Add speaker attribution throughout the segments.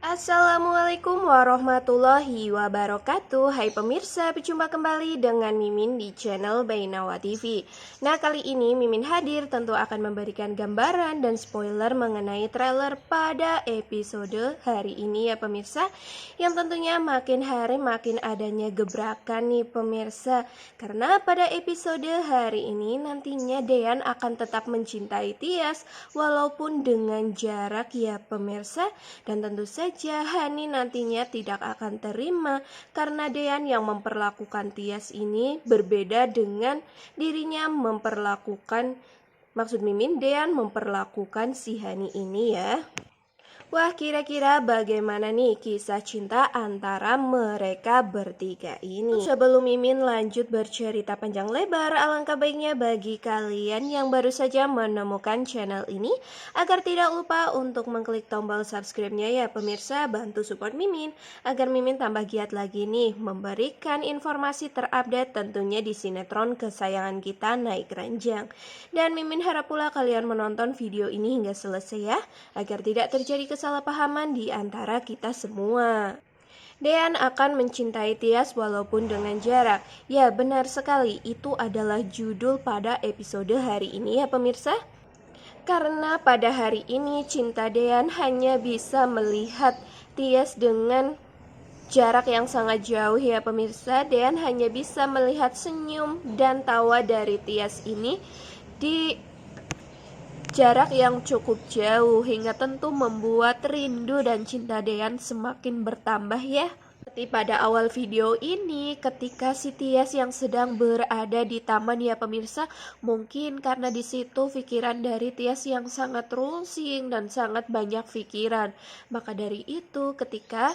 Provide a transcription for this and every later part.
Speaker 1: Assalamualaikum warahmatullahi wabarakatuh. Hai pemirsa, berjumpa kembali dengan Mimin di channel Bainawa TV. Nah, kali ini Mimin hadir tentu akan memberikan gambaran dan spoiler mengenai trailer pada episode hari ini ya pemirsa. Yang tentunya makin hari makin adanya gebrakan nih pemirsa. Karena pada episode hari ini nantinya Dean akan tetap mencintai Tias walaupun dengan jarak ya pemirsa. Dan tentu saja Hani nantinya tidak akan terima karena Dean yang memperlakukan Tias ini berbeda dengan dirinya maksud Mimin Dean memperlakukan si Hani ini ya. Wah, kira-kira bagaimana nih kisah cinta antara mereka bertiga ini? Sebelum Mimin lanjut bercerita panjang lebar, alangkah baiknya bagi kalian yang baru saja menemukan channel ini, agar tidak lupa untuk mengklik tombol subscribe-nya ya pemirsa, bantu support Mimin, agar Mimin tambah giat lagi nih, memberikan informasi terupdate tentunya di sinetron kesayangan kita Naik Ranjang. Dan Mimin harap pula kalian menonton video ini hingga selesai ya, agar tidak terjadi kesalahpahaman di antara kita semua. Dean akan mencintai Tias walaupun dengan jarak. Ya, benar sekali, itu adalah judul pada episode hari ini ya pemirsa. Karena pada hari ini cinta Dean hanya bisa melihat Tias dengan jarak yang sangat jauh ya pemirsa. Dean hanya bisa melihat senyum dan tawa dari Tias ini di jarak yang cukup jauh, hingga tentu membuat rindu dan cinta Dean semakin bertambah ya. Seperti pada awal video ini, ketika si Tias yang sedang berada di taman ya pemirsa, mungkin karena di situ pikiran dari Tias yang sangat rusing dan sangat banyak pikiran. Maka dari itu, ketika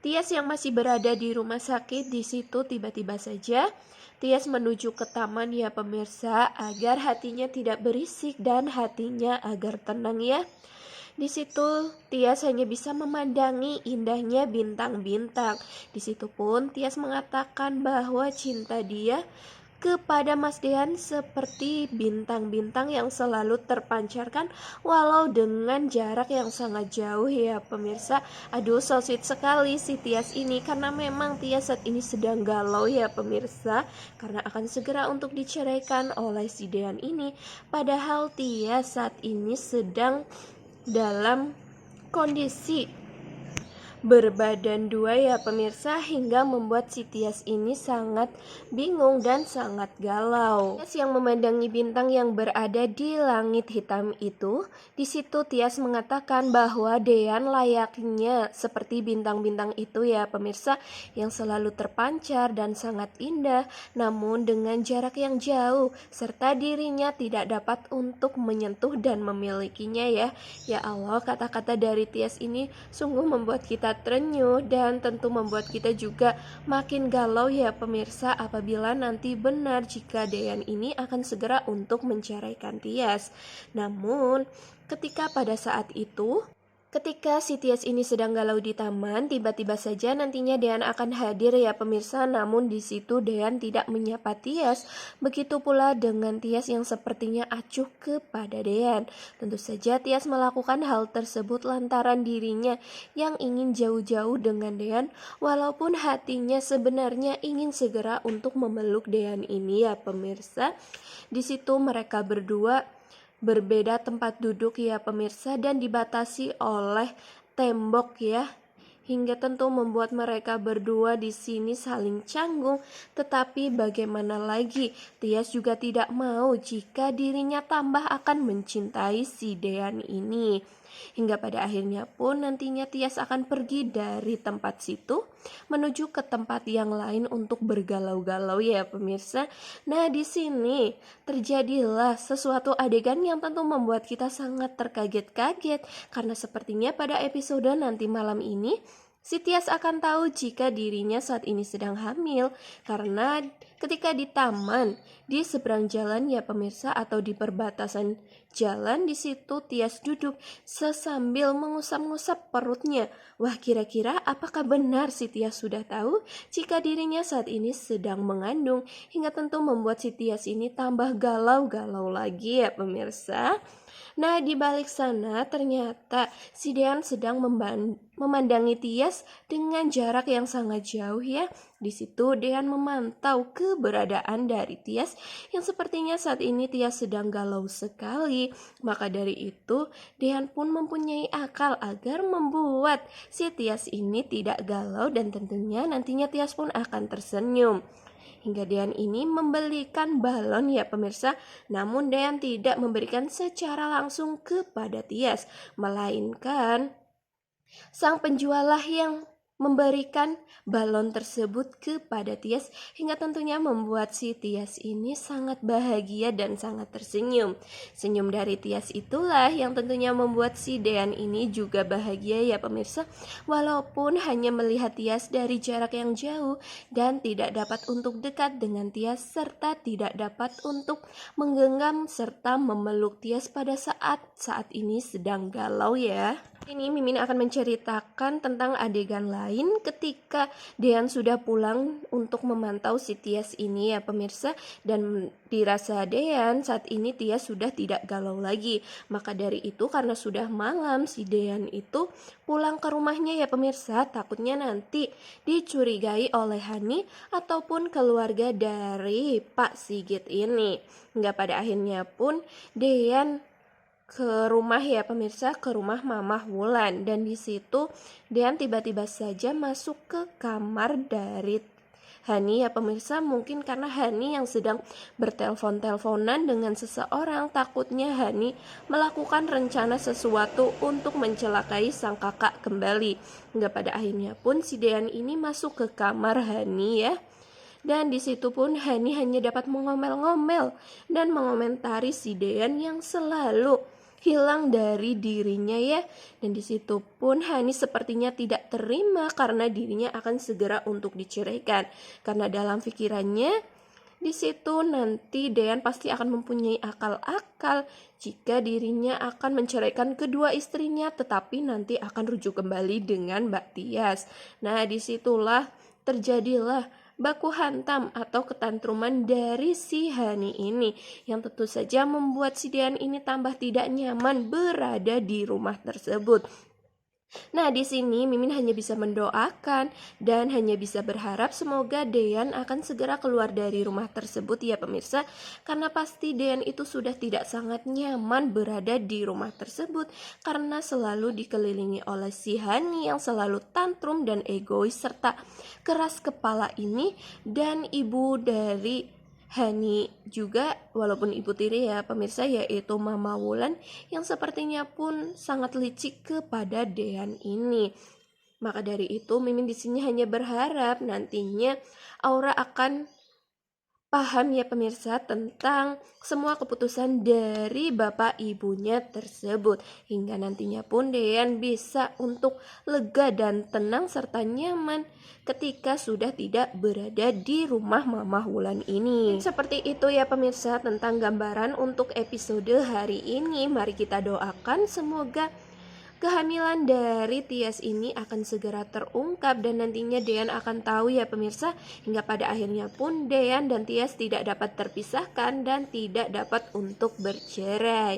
Speaker 1: Tias yang masih berada di rumah sakit, di situ tiba-tiba saja Tias menuju ke taman ya pemirsa, agar hatinya tidak berisik dan hatinya agar tenang ya. Di situ Tias hanya bisa memandangi indahnya bintang-bintang. Di situ pun Tias mengatakan bahwa cinta dia kepada Mas Dean seperti bintang-bintang yang selalu terpancarkan walau dengan jarak yang sangat jauh ya pemirsa. Aduh, so sweet sekali si Tias ini, karena memang Tias saat ini sedang galau ya pemirsa, karena akan segera untuk diceraikan oleh si Dean ini. Padahal Tias saat ini sedang dalam kondisi berbadan dua ya pemirsa, hingga membuat si Tias ini sangat bingung dan sangat galau. Tias yang memandangi bintang yang berada di langit hitam itu, di situ Tias mengatakan bahwa Dean layaknya seperti bintang-bintang itu ya pemirsa, yang selalu terpancar dan sangat indah, namun dengan jarak yang jauh, serta dirinya tidak dapat untuk menyentuh dan memilikinya ya. Ya Allah, kata-kata dari Tias ini sungguh membuat kita terenyuh dan tentu membuat kita juga makin galau ya pemirsa, apabila nanti benar jika Dean ini akan segera untuk menceraikan Tias. Namun ketika pada saat itu, ketika si Tias ini sedang galau di taman, tiba-tiba saja nantinya Dean akan hadir ya pemirsa. Namun di situ Dean tidak menyapa Tias. Begitu pula dengan Tias yang sepertinya acuh kepada Dean. Tentu saja Tias melakukan hal tersebut lantaran dirinya yang ingin jauh-jauh dengan Dean, walaupun hatinya sebenarnya ingin segera untuk memeluk Dean ini ya pemirsa. Di situ mereka berdua berbeda tempat duduk ya pemirsa, dan dibatasi oleh tembok ya, hingga tentu membuat mereka berdua di sini saling canggung. Tetapi bagaimana lagi, Tias juga tidak mau jika dirinya tambah akan mencintai si Dean ini. Hingga pada akhirnya pun nantinya Tias akan pergi dari tempat situ menuju ke tempat yang lain untuk bergalau-galau ya pemirsa. Nah, di sini terjadilah sesuatu adegan yang tentu membuat kita sangat terkaget-kaget, karena sepertinya pada episode nanti malam ini si Tias akan tahu jika dirinya saat ini sedang hamil, karena ketika di taman di seberang jalan ya pemirsa, atau di perbatasan jalan, di situ Tias duduk sesambil mengusap-ngusap perutnya. Wah, kira-kira apakah benar si Tias sudah tahu jika dirinya saat ini sedang mengandung, hingga tentu membuat si Tias ini tambah galau-galau lagi ya pemirsa. Nah, di balik sana ternyata si Dean sedang memandangi Tias dengan jarak yang sangat jauh ya. Di situ Dean memantau keberadaan dari Tias yang sepertinya saat ini Tias sedang galau sekali. Maka dari itu Dean pun mempunyai akal agar membuat si Tias ini tidak galau dan tentunya nantinya Tias pun akan tersenyum. Hingga Dean ini membelikan balon ya pemirsa, namun Dean tidak memberikan secara langsung kepada Tias, melainkan sang penjual yang memberikan balon tersebut kepada Tias hingga tentunya membuat si Tias ini sangat bahagia dan sangat tersenyum. Senyum dari Tias itulah yang tentunya membuat si Dean ini juga bahagia ya pemirsa, walaupun hanya melihat Tias dari jarak yang jauh dan tidak dapat untuk dekat dengan Tias serta tidak dapat untuk menggenggam serta memeluk Tias pada saat ini sedang galau ya. Ini Mimin akan menceritakan tentang adegan lain ketika Dean sudah pulang untuk memantau si Tias ini ya pemirsa, dan dirasa Dean saat ini Tias sudah tidak galau lagi. Maka dari itu karena sudah malam si Dean itu pulang ke rumahnya ya pemirsa, takutnya nanti dicurigai oleh Hani ataupun keluarga dari Pak Sigit ini. Hingga pada akhirnya pun Dean ke rumah ya pemirsa, ke rumah Mamah Wulan, dan di situ Dean tiba-tiba saja masuk ke kamar dari Hani ya pemirsa, mungkin karena Hani yang sedang bertelpon-telponan dengan seseorang, takutnya Hani melakukan rencana sesuatu untuk mencelakai sang kakak kembali. Hingga pada akhirnya pun si Dean ini masuk ke kamar Hani ya. Dan di situ pun Hani hanya dapat mengomel-ngomel dan mengomentari si Dean yang selalu hilang dari dirinya ya. Dan di situ pun Hani sepertinya tidak terima karena dirinya akan segera untuk diceraikan. Karena dalam pikirannya di situ nanti Dean pasti akan mempunyai akal-akal jika dirinya akan menceraikan kedua istrinya, tetapi nanti akan rujuk kembali dengan Mbak Tias. Nah, disitulah terjadilah baku hantam atau ketantruman dari si Hani ini yang tentu saja membuat si Dean ini tambah tidak nyaman berada di rumah tersebut. Nah, di sini Mimin hanya bisa mendoakan dan hanya bisa berharap semoga Dean akan segera keluar dari rumah tersebut ya pemirsa, karena pasti Dean itu sudah tidak sangat nyaman berada di rumah tersebut karena selalu dikelilingi oleh si Hani yang selalu tantrum dan egois serta keras kepala ini, dan ibu dari Hani juga, walaupun ibu tiri ya pemirsa, yaitu Mama Wulan yang sepertinya pun sangat licik kepada Dean ini. Maka dari itu Mimin di sini hanya berharap nantinya Aura akan paham ya pemirsa tentang semua keputusan dari bapak ibunya tersebut, hingga nantinya pun Dean bisa untuk lega dan tenang serta nyaman ketika sudah tidak berada di rumah Mamah Wulan ini. Seperti itu ya pemirsa tentang gambaran untuk episode hari ini. Mari kita doakan semoga kehamilan dari Tias ini akan segera terungkap dan nantinya Dean akan tahu ya pemirsa, hingga pada akhirnya pun Dean dan Tias tidak dapat terpisahkan dan tidak dapat untuk bercerai.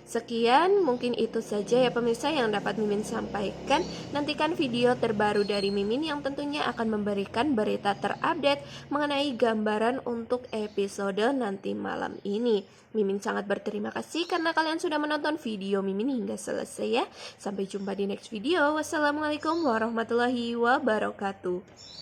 Speaker 1: Sekian, mungkin itu saja ya pemirsa yang dapat Mimin sampaikan. Nantikan video terbaru dari Mimin yang tentunya akan memberikan berita terupdate mengenai gambaran untuk episode nanti malam ini. Mimin sangat berterima kasih karena kalian sudah menonton video Mimin hingga selesai ya. Sampai jumpa di next video. Wassalamualaikum warahmatullahi wabarakatuh.